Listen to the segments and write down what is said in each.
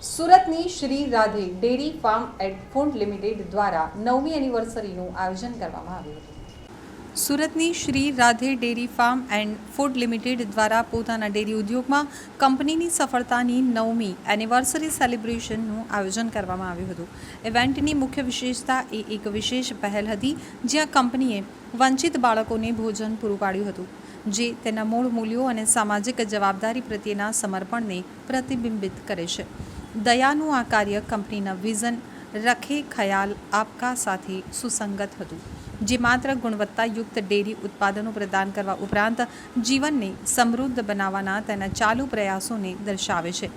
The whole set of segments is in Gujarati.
સુરતની Shri Radhe dairy farm and food limited દ્વારા 9મી એનિવર્સરીનું આયોજન કરવામાં આવ્યું હતું। સુરતની Shri Radhe dairy farm and food limited દ્વારા પોતાના ડેરી ઉદ્યોગમાં કંપનીની સફળતાની 9મી એનિવર્સરી સેલિબ્રેશનનું આયોજન કરવામાં આવ્યું હતું। ઇવેન્ટની મુખ્ય વિશેષતા એ એક વિશેષ પહેલ હતી જ્યાં કંપનીએ વંચિત બાળકોને ભોજન પૂરું પાડ્યું હતું, જે તેના મૂળ મૂલ્યો અને સામાજિક જવાબદારી પ્રત્યેના સમર્પણને પ્રતિબિંબિત કરે છે। દયાનું આ કાર્ય કંપનીના વિઝન રખે ખ્યાલ આપકા સાથે સુસંગત હતું, જે માત્ર ગુણવત્તાયુક્ત ડેરી ઉત્પાદનો પ્રદાન કરવા ઉપરાંત જીવનને સમૃદ્ધ બનાવવાના તેના ચાલુ પ્રયાસોને દર્શાવે છે,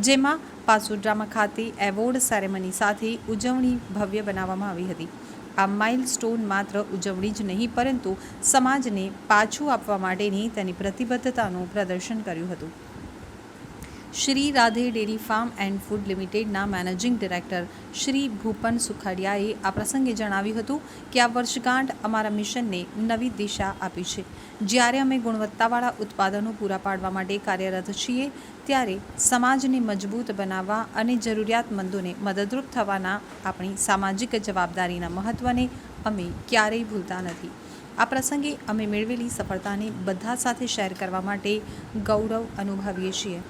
જેમાં પાસોડ્રામા ખાતે એવોર્ડ સેરેમની સાથે ઉજવણી ભવ્ય બનાવવામાં આવી હતી। આ માઇલસ્ટોન માત્ર ઉજવણી જ નહીં પરંતુ સમાજને પાછું આપવા માટેની તેની પ્રતિબદ્ધતાનું પ્રદર્શન કર્યું હતું। Shri Radhe dairy farm and food લિમિટેડના મેનેજિંગ ડિરેક્ટર શ્રી ભૂપન સુખાડિયાએ આ પ્રસંગે જણાવ્યું હતું કે આ વર્ષગાંઠ અમારા મિશનને નવી દિશા આપી છે। જ્યારે અમે ગુણવત્તાવાળા ઉત્પાદનો પૂરા પાડવા માટે કાર્યરત છીએ, ત્યારે સમાજને મજબૂત બનાવવા અને જરૂરિયાતમંદોને મદદરૂપ થવાના આપણી સામાજિક જવાબદારીના મહત્ત્વને અમે ક્યારેય ભૂલતા નથી। આ પ્રસંગે અમે મેળવેલી સફળતાને બધા સાથે શેર કરવા માટે ગૌરવ અનુભવીએ છીએ।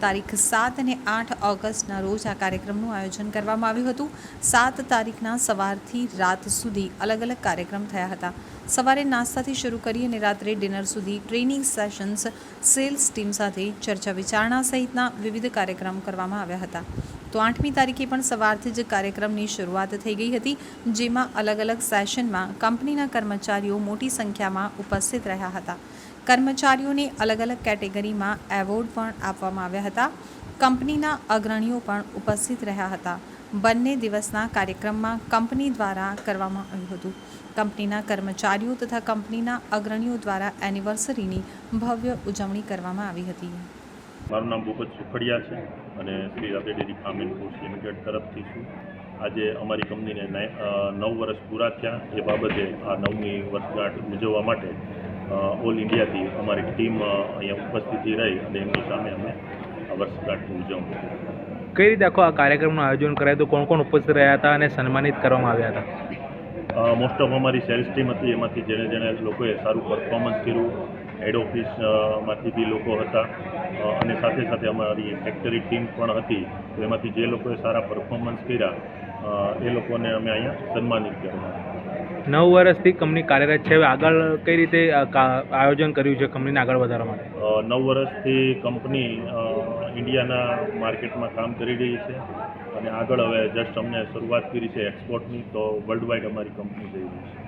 તારીખ 7 અને 8 ઓગસ્ટના રોજ આ કાર્યક્રમનું આયોજન કરવામાં આવ્યું હતું। 7 તારીખના સવારથી રાત સુધી અલગ અલગ કાર્યક્રમ થયા હતા। સવારે નાસ્તાથી શરૂ કરી અને રાત્રે ડિનર સુધી ટ્રેનિંગ સેશન્સ, સેલ્સ ટીમ સાથે ચર્ચા વિચારણા સહિતના વિવિધ કાર્યક્રમ કરવામાં આવ્યા હતા। તો 8મી તારીખે પણ સવારથી જ કાર્યક્રમની શરૂઆત થઈ ગઈ હતી, જેમાં અલગ અલગ સેશનમાં કંપનીના કર્મચારીઓ મોટી સંખ્યામાં ઉપસ્થિત રહ્યા હતા। કર્મચારીઓને અલગ અલગ કેટેગરીમાં એવોર્ડ પણ આપવામાં આવ્યા હતા। કંપનીના અગ્રણીઓ પણ ઉપસ્થિત રહ્યા હતા। બંને દિવસના કાર્યક્રમમાં કંપની દ્વારા કરવામાં આવ્યું હતું। કંપનીના કર્મચારીઓ તથા કંપનીના અગ્રણીઓ દ્વારા એનિવર્સરીની ભવ્ય ઉજવણી કરવામાં આવી હતી। મારું નામ ભૂપત સુખડિયા છે અને Shri Radhe dairy farm and food limited તરફથી છું। આજે અમારી કંપનીને 9 વર્ષ પૂરા થયા, એ બાબતે આ 9મી વર્ષગાંઠ ઉજવવા માટે ઓલ ઇન્ડિયાથી અમારી ટીમ અહીંયા ઉપસ્થિતિ રહી અને એમની સામે અમે આ વર્ષગાંઠની ઉજવણી કરી। કઈ રીતે આખો આ કાર્યક્રમનું આયોજન કરાયું હતું? કોણ કોણ ઉપસ્થિત રહ્યા હતા અને સન્માનિત કરવામાં આવ્યા હતા? મોસ્ટ ઓફ અમારી સેલ્સ ટીમ હતી, એમાંથી જેણે લોકોએ સારું પરફોર્મન્સ કર્યું, હેડ ઓફિસમાંથી બી લોકો હતા અને સાથે સાથે અમારી ફેક્ટરી ટીમ પણ હતી। તો એમાંથી જે લોકોએ સારા પરફોર્મન્સ કર્યા એ લોકોને અમે અહીંયા સન્માનિત કર્યા। 9 વર્ષથી કંપની કાર્યરત છે, હવે આગળ કઈ રીતે આયોજન કર્યું છે કંપનીને આગળ વધારવા માટે? 9 વર્ષથી કંપની ઇન્ડિયાના માર્કેટમાં કામ કરી રહી છે અને આગળ હવે જસ્ટ અમને શરૂઆત કરી છે એક્સપોર્ટની, તો વર્લ્ડ વાઇડ અમારી કંપની જઈ રહી છે।